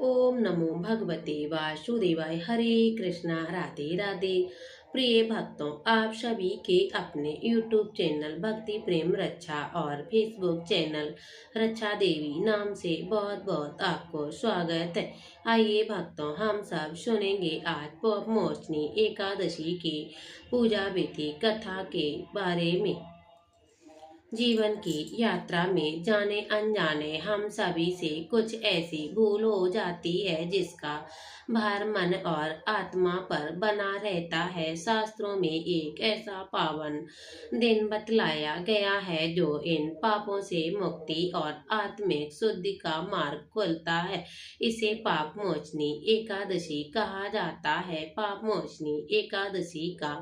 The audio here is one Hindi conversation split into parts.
ओम नमो भगवते वासुदेवाय। हरे कृष्णा, राधे राधे। प्रिय भक्तों, आप सभी के अपने YouTube चैनल भक्ति प्रेम रक्षा और Facebook चैनल रक्षा देवी नाम से बहुत बहुत आपको स्वागत है। आइए भक्तों, हम सब सुनेंगे आज पौष मोचनी एकादशी की पूजा विधि कथा के बारे में। जीवन की यात्रा में जाने अनजाने हम सभी से कुछ ऐसी भूल हो जाती है जिसका भार मन और आत्मा पर बना रहता है। शास्त्रों में एक ऐसा पावन दिन बतलाया गया है जो इन पापों से मुक्ति और आत्मिक शुद्धि का मार्ग खोलता है। इसे पाप मोचनी एकादशी कहा जाता है। पाप मोचनी एकादशी का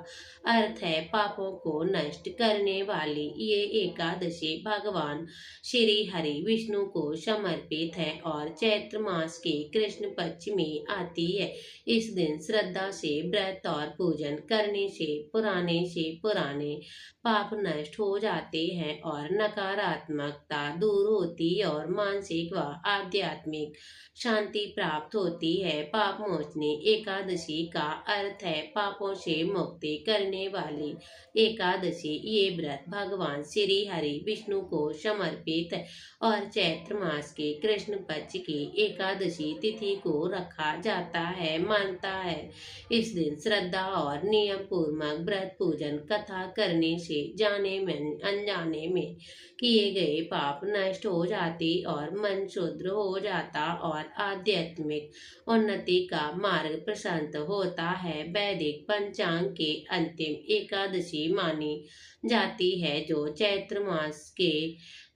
अर्थ है पापों को नष्ट करने वाली। ये एकादशी भगवान श्री हरि विष्णु को समर्पित है और चैत्र मास के कृष्ण पक्ष में आती है। इस दिन श्रद्धा से व्रत और पूजन करने से पुराने पाप नष्ट हो जाते हैं और नकारात्मकता दूर होती और मानसिक व आध्यात्मिक शांति प्राप्त होती है। पाप मोचनी एकादशी का अर्थ है पापों से मुक्ति करने वाली एकादशी। ये व्रत भगवान श्री हरि विष्णु को समर्पित है और चैत्र मास के कृष्ण पक्ष की एकादशी तिथि को रखा जाता है। मानता है इस दिन श्रद्धा और नियम पूर्वक व्रत पूजन कथा करने से जाने में अनजाने में किए गए पाप नष्ट हो जाते और मन शुद्ध हो जाता और आध्यात्मिक उन्नति का मार्ग प्रशस्त होता है। वैदिक पंचांग के अंतिम एकादशी मानी जाती है जो चैत्र मास के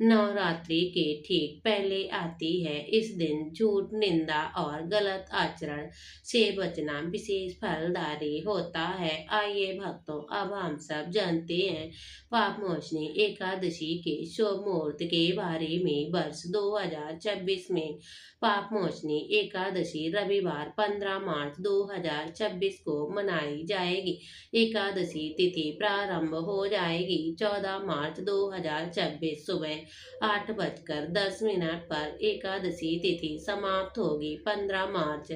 नवरात्रि के ठीक पहले आती है। इस दिन झूठ, निंदा और गलत आचरण से बचना विशेष फलदायी होता है। आइए भक्तों, अब हम सब जानते हैं पाप मोचनी एकादशी के शुभ मुहूर्त के बारे में। वर्ष 2026 में पाप मोचनी एकादशी रविवार 15 मार्च 2026 को मनाई जाएगी। एकादशी तिथि प्रारंभ हो जाएगी 14 मार्च 2026 सुबह 8:10 पर। एकादशी तिथि समाप्त होगी 15 मार्च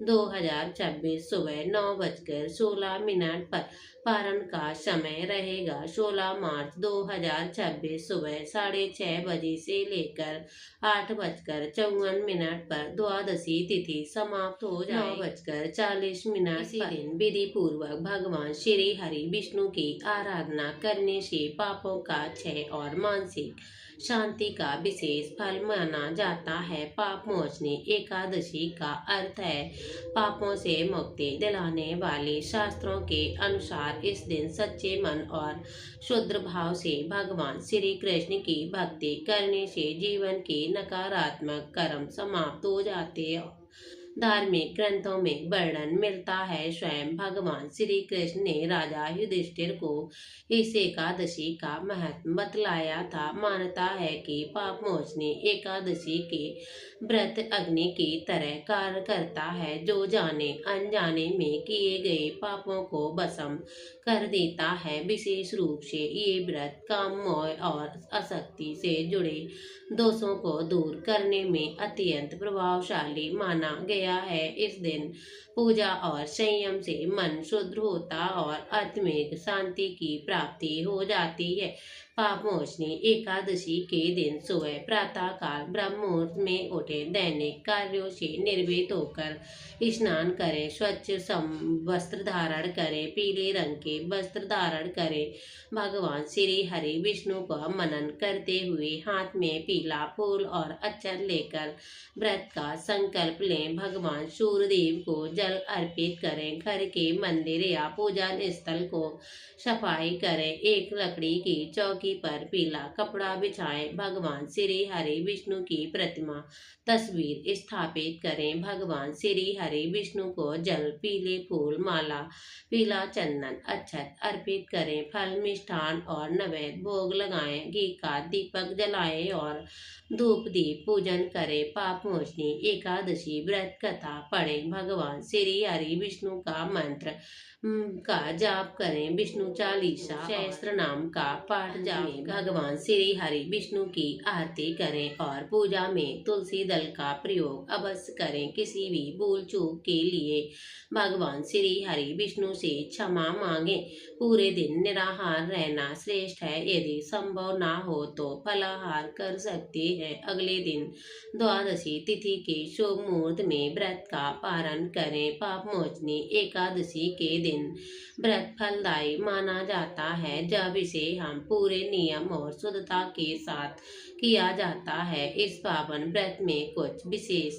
2026 सुबह 9:16 पर। पारण का समय रहेगा 16 मार्च 2026 सुबह 6:30 बजे से लेकर 8:54 पर। द्वादशी तिथि समाप्त हो जाए 9:40 इसी दिन विधि पूर्वक भगवान श्री हरि विष्णु की आराधना करने से पापों का क्षय और मानसिक शांति का विशेष फल माना जाता है। पाप मोचनी एकादशी का अर्थ है पापों से मुक्ति दिलाने वाली। शास्त्रों के अनुसार इस दिन सच्चे मन और शुद्ध भाव से भगवान श्री कृष्ण की भक्ति करने से जीवन के नकारात्मक कर्म समाप्त हो जाते हैं। धार्मिक ग्रंथों में वर्णन मिलता है। स्वयं भगवान श्री कृष्ण ने राजा युधिष्ठिर को इस एकादशी का महत्व बतलाया था। मानता है कि पाप मोचनी एकादशी के व्रत अग्नि की तरह कार्य करता है जो जाने अनजाने में किए गए पापों को भस्म कर देता है। विशेष रूप से ये व्रत काम, मोह और आसक्ति से जुड़े दोषों को दूर करने में अत्यंत प्रभावशाली माना गया है। इस दिन पूजा और संयम से मन शुद्ध होता और आत्मिक शांति की प्राप्ति हो जाती है। पाप मोचनी एकादशी के दिन सुबह प्रातः काल ब्रह्म मुहूर्त में उठे, दैनिक कार्यों से निर्भीत होकर स्नान करें, स्वच्छ वस्त्र धारण करें, पीले रंग के वस्त्र धारण करें। भगवान श्री हरि विष्णु का मनन करते हुए हाथ में पीला फूल और अक्षत लेकर व्रत का संकल्प लें। भगवान सूर्यदेव को जल अर्पित करें। घर के मंदिर या पूजा स्थल को सफाई करें। एक लकड़ी की चौकी पर पीला कपड़ा बिछाएं। भगवान श्री हरि विष्णु की प्रतिमा तस्वीर स्थापित करें। भगवान श्री हरि विष्णु को जल, पीले फूल, माला, पीला चंदन, अक्षत अर्पित करें। फल, मिष्ठान और नैवेद्य भोग लगाएं। घी का दीपक जलाएं और धूप दीप पूजन करें, पाप मोचनी एकादशी व्रत कथा पढ़ें, भगवान श्री हरि विष्णु का मंत्र का जाप करें, विष्णु चालीसा सहस्त्र नाम का पाठ जाप भगवान श्री हरि विष्णु की आरती करें और पूजा में तुलसी दल का प्रयोग अवश्य करें। किसी भी भूल चूक के लिए भगवान श्री हरि विष्णु से क्षमा मांगे। पूरे दिन निराहार रहना श्रेष्ठ है। यदि संभव ना हो तो फलाहार कर सकते हैं। अगले दिन द्वादशी तिथि के शुभ मुहूर्त में व्रत का पारण करें। पाप मोचनी एकादशी के दिन व्रत फलदायी माना जाता है जब इसे हम पूरे नियम और शुद्धता के साथ किया जाता है। इस पावन व्रत में कुछ विशेष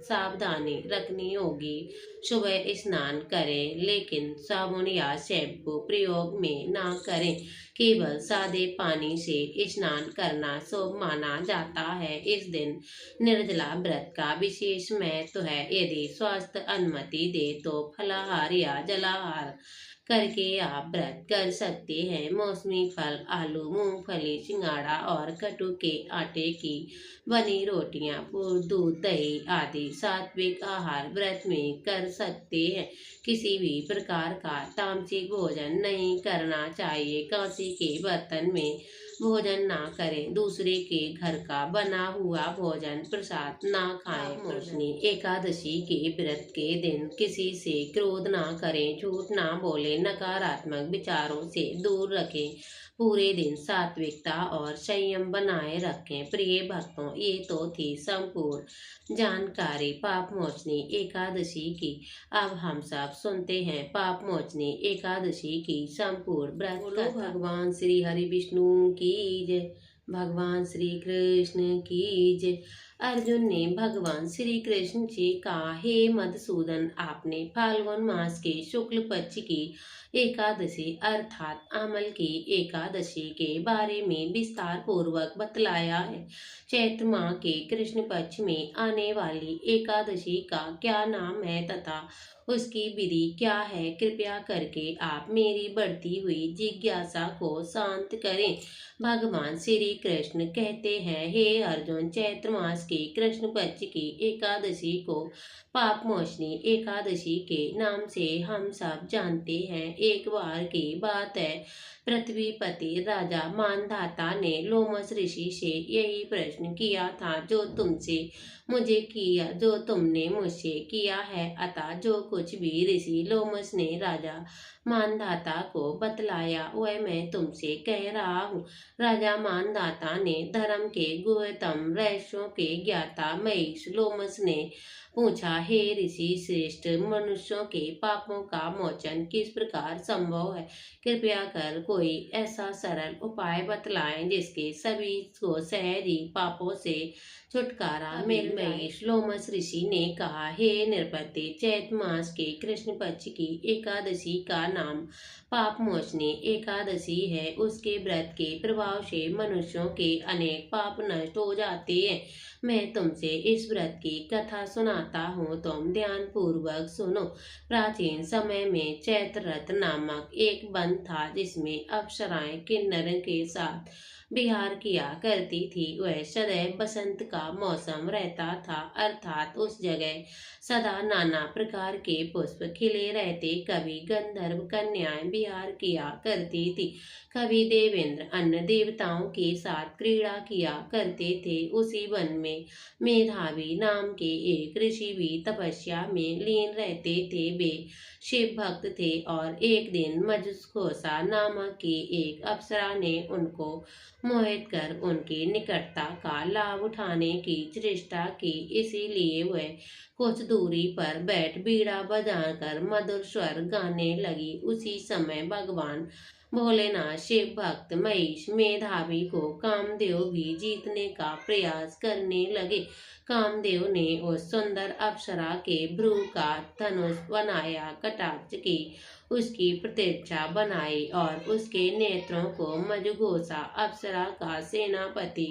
सावधानी रखनी होगी। सुबह स्नान करें लेकिन साबुन या शैम्पू प्रयोग में ना करें। केवल सादे पानी से स्नान करना शुभ माना जाता है। इस दिन निर्जला व्रत का विशेष महत्व है। यदि स्वास्थ्य अनुमति दे तो फलाहार या जलाहार करके आप व्रत कर सकते हैं। मौसमी फल, आलू, मूंगफली, सिंघाड़ा और कट्टू के आटे की बनी रोटियां, दूध, दही आदि सात्विक आहार व्रत में कर सकते हैं। किसी भी प्रकार का तामसिक भोजन नहीं करना चाहिए। कांसे के बर्तन में भोजन ना करें। दूसरे के घर का बना हुआ भोजन प्रसाद ना खाएं। मोचनी एकादशी के व्रत के दिन किसी से क्रोध ना करें, झूठ ना बोले, नकारात्मक विचारों से दूर रखें। पूरे दिन सात्विकता और संयम बनाए रखें। प्रिय भक्तों, ये तो थी संपूर्ण जानकारी पाप मोचनी एकादशी की। अब हम सब सुनते हैं पाप मोचनी एकादशी की संपूर्ण व्रत कथा। भगवान श्री हरि विष्णु की जय, भगवान श्री कृष्ण की जय। अर्जुन ने भगवान श्री कृष्ण से कहा, हे मधुसूदन, आपने फाल्गुन मास के शुक्ल पक्ष की एकादशी अर्थात अमल की एकादशी के बारे में विस्तार पूर्वक बतलाया है। चैत्र माह के कृष्ण पक्ष में आने वाली एकादशी का क्या नाम है तथा उसकी विधि क्या है, कृपया करके आप मेरी बढ़ती हुई जिज्ञासा को शांत करें। भगवान श्री कृष्ण कहते हैं, हे अर्जुन, चैत्र मास की कृष्ण पक्ष की एकादशी को पाप मोचनी एकादशी के नाम से हम सब जानते हैं। एक बार की बात है, पृथ्वीपति राजा मानधाता ने लोमस ऋषि से यही प्रश्न किया था जो तुमने मुझसे किया है। अतः जो कुछ भी ऋषि लोमस ने राजा मानधाता को बतलाया वह मैं तुमसे कह रहा हूँ। राजा मानधाता ने धर्म के गुह्यतम रहस्यों के ज्ञाता महिष लोमस ने पूछा, हे ऋषि श्रेष्ठ, मनुष्यों के पापों का मोचन किस प्रकार संभव है? कृपया कर कोई ऐसा सरल उपाय बतलाएं जिसके सभी को सहज ही पापों से छुटकारा मिल जाए। लोमस ऋषि ने कहा, हे नृपति, चैत्र मास के कृष्ण पक्ष की एकादशी का नाम पाप मोचनी एकादशी है। उसके व्रत के प्रभाव से मनुष्यों के अनेक पाप नष्ट हो जाते हैं। मैं तुमसे इस व्रत की कथा सुनाता हूँ, तुम ध्यान पूर्वक सुनो। प्राचीन समय में चैत्र रथ नामक एक वन था जिसमें अप्सराएं किन्नरों के साथ विहार किया करती थी। वह सदैव बसंत का मौसम रहता था, अर्थात उस जगह सदा नाना प्रकार के पुष्प खिले रहते। कभी गंधर्व कन्याएं विहार किया करती थी, कभी देवेंद्र अन्य देवताओं के साथ क्रीड़ा किया करते थे। उसी वन में मेधावी नाम के एक ऋषि भी तपस्या में लीन रहते थे। वे शिव भक्त थे और एक दिन मधुघोषा नामक की एक अप्सरा ने उनको मोहित कर उनकी निकटता का लाभ उठाने की चेष्टा की। इसीलिए वह कुछ दूरी पर बैठ बीड़ा बजाकर मधुर स्वर गाने लगी। उसी समय भगवान भोलेनाथ शिव भक्त महिष मेधावी को कामदेव भी जीतने का प्रयास करने लगे। कामदेव ने उस सुंदर अप्सरा के भ्रू का धनुष बनाया, कटाक्ष की उसकी प्रतीक्षा बनाई और उसके नेत्रों को मधुघोषा अप्सरा का सेनापति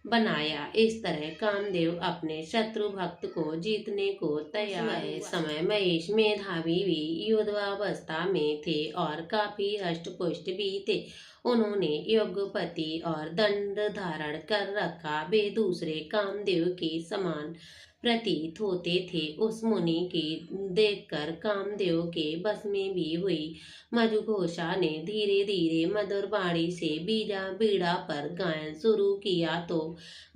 बनाया। इस तरह कामदेव अपने शत्रु भक्त को जीतने को तैयार। समय महेश मेधावी भी युद्धावस्था में थे और काफी हष्ट पुष्ट भी थे। उन्होंने यज्ञपति और दंड धारण कर रखा, वे दूसरे कामदेव के समान प्रतीत होते थे। उस मुनि की देखकर कामदेव के बस में भी हुई। मधुघोषा ने धीरे धीरे मधुर वाणी से बीड़ा पर गायन शुरू किया तो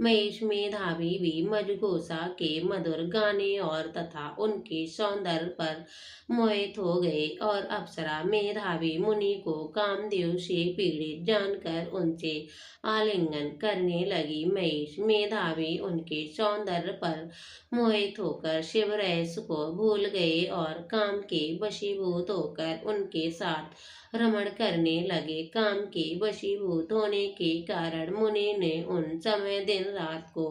महेश मेधावी भी मधुघोषा के मधुर गाने और तथा उनके सौंदर्य पर मोहित हो गए। और अप्सरा मेधावी मुनि को कामदेव से पीड़ित जानकर उनसे आलिंगन करने लगी। महेश मेधावी उनके सौंदर्य पर मोहित होकर शिव रहस्य को भूल गए और काम के वशीभूत होकर उनके साथ रमण करने लगे। काम के वशीभूत होने के कारण मुनि ने उन समय दिन रात को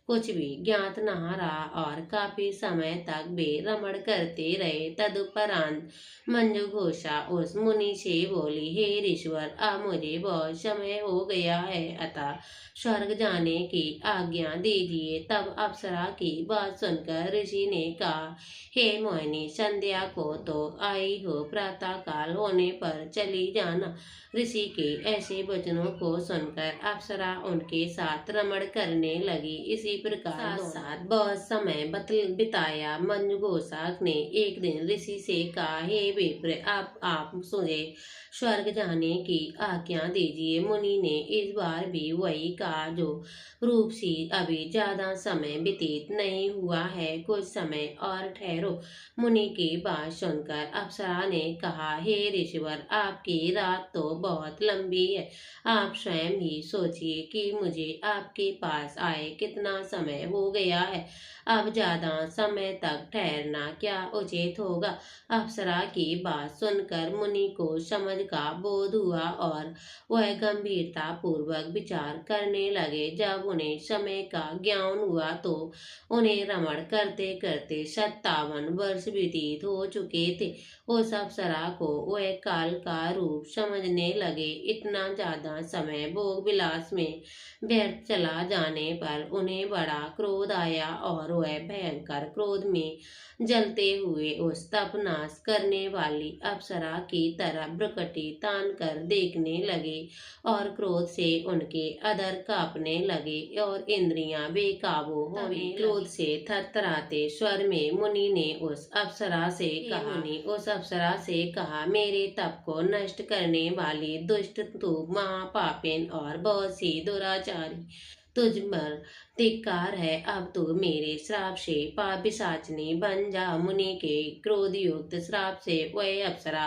कुछ भी ज्ञात न रहा और काफी समय तक वे रमण करते रहे। तदुपरांत मंजू घोषा उस मुनि से बोली, हे ऋषवर, अब मुझे बहुत समय हो गया है, अतः स्वर्ग जाने की आज्ञा दीजिए। तब अप्सरा की बात सुनकर ऋषि ने कहा, हे मोहिनी, संध्या को तो आई हो, प्रातः काल होने पर चली जाना। ऋषि के ऐसे वचनों को सुनकर अप्सरा उनके साथ रमण करने लगी। इसी प्रकार साथ बहुत समय बिताया। मंजुघोषा ने एक दिन ऋषि से कहा, हे विप्र, आप मुझे स्वर्ग जाने की आज्ञा दीजिए। मुनि ने इस बार भी वही कहा जो रूप सी, अभी ज्यादा समय व्यतीत नहीं हुआ है, कुछ समय और ठहरो। मुनि की बात सुनकर अप्सरा ने कहा, हे ऋषिवर, आपकी रात तो बहुत लंबी है, आप स्वयं ही सोचिए कि मुझे आपके पास आए कितना समय हो गया है, अब ज्यादा समय तक ठहरना क्या उचित होगा। अप्सरा की बात सुनकर मुनि को समझ का बोध हुआ और वह गंभीरता पूर्वक विचार करने लगे। जब उन्हें समय का ज्ञान हुआ तो उन्हें रमण करते करते 57 वर्ष व्यतीत हो चुके थे। उस अप्सरा को वह काल का रूप समझने लगे। इतना ज्यादा समय भोग विलास में व्यर्थ चला जाने पर उन्हें बड़ा क्रोध आया और वह भयंकर क्रोध में जलते हुए उस तपनाश करने वाली अप्सरा की तरह भ्रुकुटी तान कर देखने लगे और क्रोध से उनके अधर कांपने लगे और इंद्रियां बेकाबू होने। क्रोध से थरथराते स्वर में मुनि ने उस अप्सरा से कहा, उस अप्सरा से कहा, मेरे तप को नष्ट करने वाली दुष्ट, तू महापापिन और बहुत सी दुराचारी, तुझ पर धिक्कार है। अब तू मेरे श्राप से पिशाचनी बन जा। मुनि के क्रोध युक्त श्राप से वह अप्सरा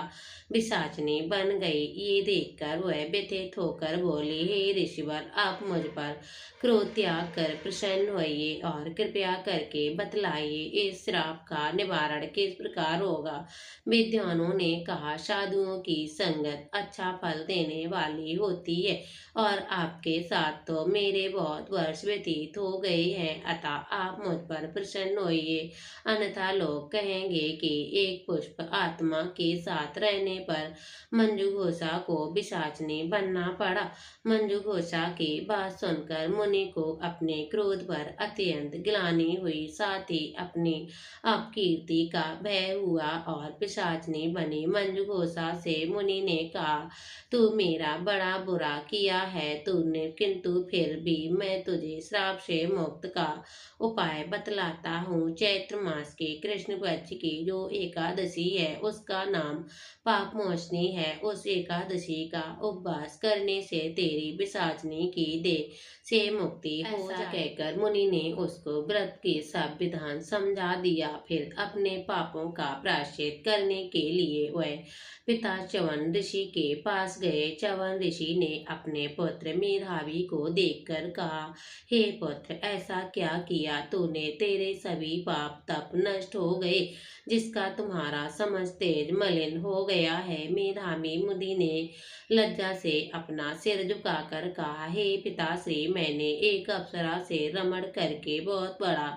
पिशाचनी बन गई। ये देखकर वह व्यथित होकर बोली, हे ऋषिवर, आप मुझ पर क्रोध त्याग कर प्रसन्न होइए और कृपया करके बतलाइए इस श्राप का निवारण किस प्रकार होगा। विद्वानों ने कहा, साधुओं की संगत अच्छा फल देने वाली होती है और आपके साथ तो मेरे बहुत वर्ष व्यतीत हो गए हैं, अतः आप मुझ पर प्रसन्न होइए, अन्यथा लोग कहेंगे कि एक पुष्प आत्मा के साथ रहने पर मंजू घोषा को पिशाचनी बनना पड़ा। मंजू घोषा की बात सुनकर मुनि को अपने क्रोध पर अत्यंत ग्लानि हुई, साथ ही अपनी अपकीर्ति का भय हुआ और पिशाचनी बनी। मंजू घोषा से मुनि ने कहा, तू मेरा बड़ा बुरा किया है तूने, किंतु फिर भी मैं तुझे श्राप से मुक्त का उपाय बतलाता हूँ। चैत्र मास के कृष्ण पक्ष की जो एकादशी है उसका नाम पापमोचनी है। उस एकादशी का उपवास करने से तेरी पिशाचनी की देह से मुक्ति हो जाए। कहकर मुनि ने उसको व्रत के सब विधान समझा दिया। फिर अपने पापों का प्रायश्चित करने के लिए वह पिता च्यवन ऋषि के पास गए। च्यवन ऋषि ने अपने पुत्र मेधावी को देखकर कहा, हे पुत्र, ऐसा क्या किया तूने, तेरे सभी पाप तप नष्ट हो गए, जिसका तुम्हारा समस्त तेज मलिन हो गया है। मेधावी मुनि ने लज्जा से अपना सिर झुकाकर कहा, हे पिताश्री, मैंने एक अप्सरा से रमण करके बहुत बड़ा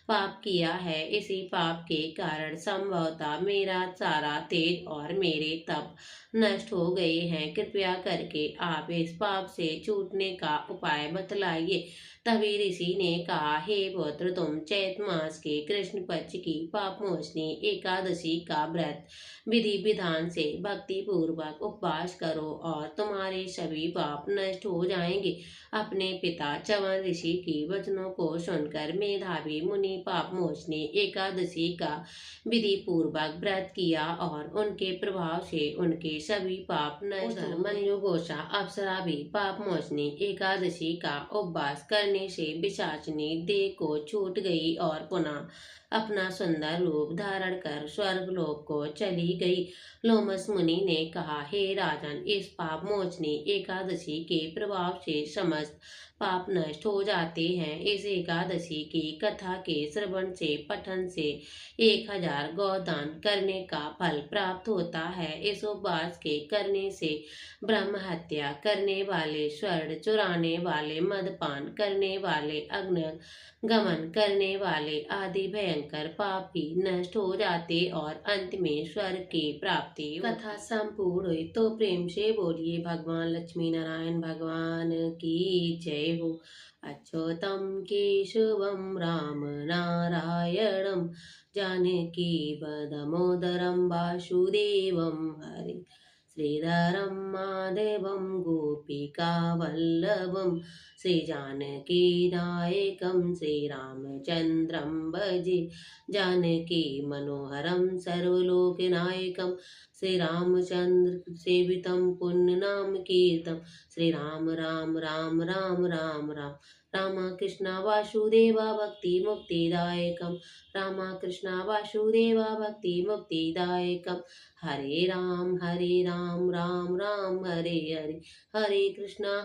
पाप किया है। इसी पाप के कारण संभवतः मेरा सारा तेज और मेरे तप नष्ट हो गए हैं। कृपया करके आप इस पाप से छूटने का उपाय बतलाइए। तभी ऋषि ने कहा, हे पुत्र, तुम चैत मास के कृष्ण पक्ष की पाप मोचनी एकादशी का व्रत विधि विधान से भक्ति पूर्वक उपवास करो और तुम्हारे सभी पाप नष्ट हो जाएंगे। अपने पिता च्यवन ऋषि की वचनों को सुनकर मेधावी मुनि पाप मोचनी एकादशी का विधि पूर्वक व्रत किया और उनके प्रभाव से उनके सभी पाप नष्ट हो गए। मंजू घोषा अप्सरा भी पाप मोचनी एकादशी का उपवास करने से पिशाचिनी देह को छूट गई और पुनः अपना सुंदर रूप धारण कर स्वर्गलोक को चली गई। लोमस मुनि ने कहा, हे राजन, इस पाप मोचनी एकादशी के प्रभाव से समस्त पाप नष्ट हो जाते हैं। इस एकादशी की कथा के श्रवण से, पठन से 1000 गौदान करने का फल प्राप्त होता है। इस उपवास के करने से ब्रह्म हत्या करने वाले, स्वर्ण चुराने वाले, मदपान करने वाले, अग्नि गमन करने वाले आदि भयंकर पाप भी नष्ट हो जाते और अंत में स्वर्ग की प्राप्ति। कथा संपूर्ण हुई तो प्रेम से बोलिए भगवान लक्ष्मी नारायण भगवान की जय हो। अच्युतम केशवम राम नारायणम जानकी दामोदरम वासुदेवम हरे श्रीधरं माधवं गोपिकावल्लभं श्रीजानकीनायकं श्रीरामचन्द्रं भजे। जानकी मनोहरं सर्वलोकनायकं श्रीरामचन्द्र सेवितं पुण्यनाम कीर्तन। श्रीराम राम राम राम राम राम राम कृष्ण वासुदेवा भक्ति मुक्तिदायकं। राम कृष्ण वासुदेवा भक्ति मुक्तिदायकं। हरे राम राम राम हरे हरे, हरे कृष्णा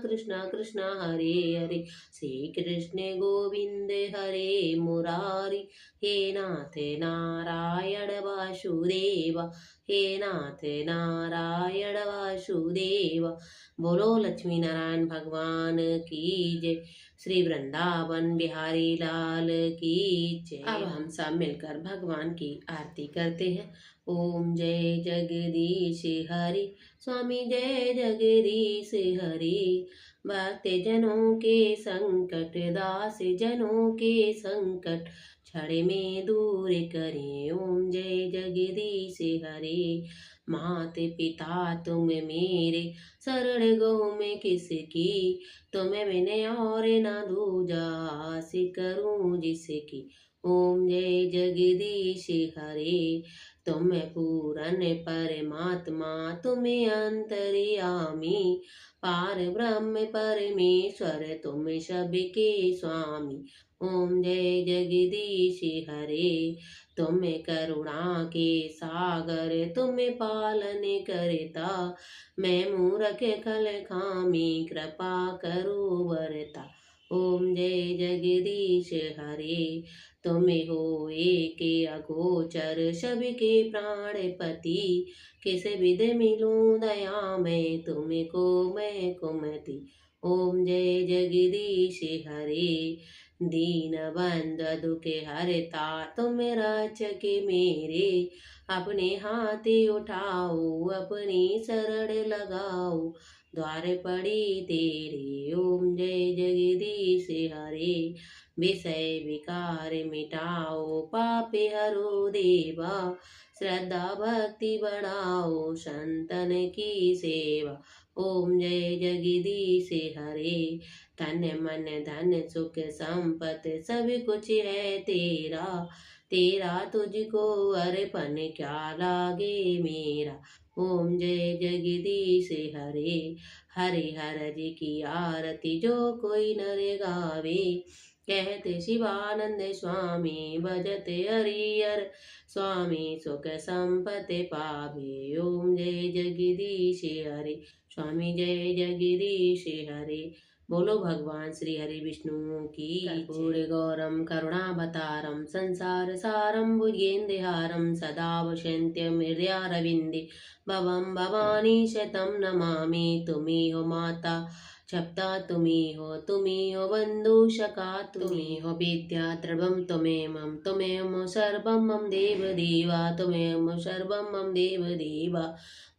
कृष्णा कृष्णा हरे हरे। श्री कृष्ण गोविंद हरे मुरारी। हे नाथ नारायण वासुदेवा, हे नाथ नारायण वासुदेवा। बोलो लक्ष्मी नारायण भगवान की जय। श्री वृंदावन बिहारी लाल की जय। अब हम सब मिलकर भगवान की आरती करते हैं। ओम जय जगदीश हरि, स्वामी जय जगदीश हरि। भक्त जनों के संकट, दास जनों के संकट, क्षण में दूर करे। ओम जय जगदीश हरि। मात पिता तुम मेरे, शरण गो में किसकी। तुम्हें मैंने और ना दूजा, आस करूं जिसकी। ओम जय जगदीश हरे। तुम पूरन परमात्मा, तुम्हें अंतर्यामी, पार ब्रह्म परमेश्वर, तुम सबके स्वामी। ओम जय जगदीश हरे। तुम करुणा के सागर, तुम पालन करता, मैं मूर्ख खल खामी, कृपा करो वरता। ओम जय जगदीश हरे। तुम हो एक अगोचर, सबके प्राणपति, किस विध मिलूं दया में, तुमको मैं कुमति। ओम जय जगदीश हरे। दीन बंधु दुख हरता, तुम रक्षक मेरे, अपने हाथ उठाओ, अपनी शरण लगाओ, द्वार पड़ी तेरे। ओम जय जगदीश हरे। विषय विकार मिटाओ, पापे हरो देवा, श्रद्धा भक्ति बढ़ाओ, संतन की सेवा। ओम जय जगदीश हरे। तन मन धन सुख संपत सब कुछ है तेरा, तेरा तुझको अर्पण क्या लागे मेरा। ओम जय जगदीश हरे। हरे हर जी की आरती जो कोई नर गावे, कहते शिवानंद स्वामी, भजते हरिहर स्वामी, सुख संपत्ति पावे। ओम जय जगदीश हरे। स्वामी जय जगदीश हरे। बोलो भगवान श्री हरि विष्णु की। कर्पूर गौरम करुणावतारम संसार सारम भुजगेन्द्रहारम सदा वसन्त्यं हृदयारविन्दे। भवं भवानी शतं नमामि, तुम्ही हो माता शब्दा तुम्ही हो बंधु शका तुम्ही हो विद्या द्रवम त्वमेव सर्वम मम देव देवा त्वमेव सर्वम मम देव देवा।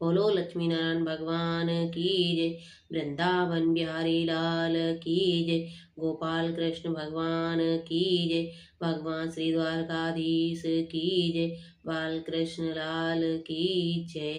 बोलो लक्ष्मी नारायण भगवान की जय, वृंदावन बिहारी लाल की जय, गोपाल कृष्ण भगवान की जय, भगवान श्री द्वारकाधीश की जय, बाल कृष्ण लाल की जय।